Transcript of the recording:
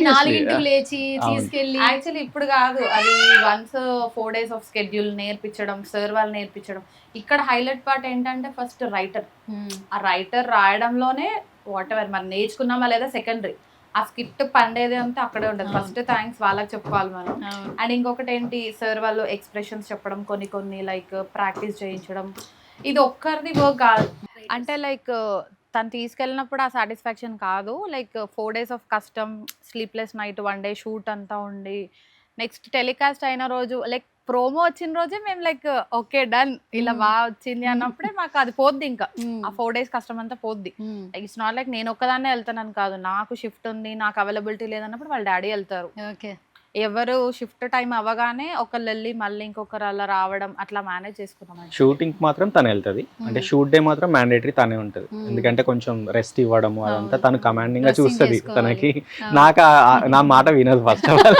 4ంటికి లేచి తీసుకెళ్ళి యాక్చువల్లీ ఇప్పుడు కాదు, అది వన్స్ 4 days ఆఫ్ స్కెడ్యూల్ నేర్పించడం, సార్ వాళ్ళు నేర్పించడం. ఇక్కడ హైలైట్ పార్ట్ ఏంటంటే ఫస్ట్ రైటర్. ఆ రైటర్ రాయడంలోనే వాట్ ఎవర్ మరి నేర్చుకున్నామా లేదా సెకండరీ, ఆ స్కిట్ పండేది అంతా అక్కడే ఉంటుంది. ఫస్ట్ థ్యాంక్స్ వాళ్ళకి చెప్పుకోవాలి మనం. అండ్ ఇంకొకటి ఏంటి, సార్ వాళ్ళు ఎక్స్ప్రెషన్స్ చెప్పడం, కొన్ని లైక్ ప్రాక్టీస్ చేయించడం, ఇది ఒక్కరిది వర్క్ కాదు. అంటే లైక్ తను తీసుకెళ్ళినప్పుడు ఆ సాటిస్ఫాక్షన్ కాదు, లైక్ 4 days ఆఫ్ కష్టం, స్లీప్లెస్ నైట్, 1 day షూట్ అంతా ఉండి, నెక్స్ట్ టెలికాస్ట్ అయిన రోజు లైక్ ప్రోమో వచ్చిన రోజే మేము లైక్ ఓకే డన్, ఇలా బాగా వచ్చింది అన్నప్పుడే మాకు అది పోద్ది. ఇంకా ఆ 4 days కష్టం అంతా పోద్ది. ఇట్స్ నాట్ లైక్ నేను ఒక్కదాన్నే వెళ్తానని కాదు, నాకు షిఫ్ట్ ఉంది, నాకు అవైలబిలిటీ లేదన్నప్పుడు వాళ్ళ డాడీ వెళ్తారు. ఓకే, ఎవరు షిఫ్ట్ టైం అవ్వగానే ఒకళ్ళు వెళ్ళి మళ్ళీ ఇంకొకరు అలా రావడం, అట్లా మేనేజ్ చేసుకున్నాం. షూటింగ్ మాత్రం తను వెళ్తుంది, అంటే షూట్ డే మాత్రం మ్యాండేటరీ తనే ఉంటుంది. ఎందుకంటే కొంచెం రెస్ట్ ఇవ్వడము అదంతా తను కమాండింగ్ గా చూస్తుంది. తనకి నాకు నా మాట వినదు ఫస్ట్ ఆఫ్ ఆల్.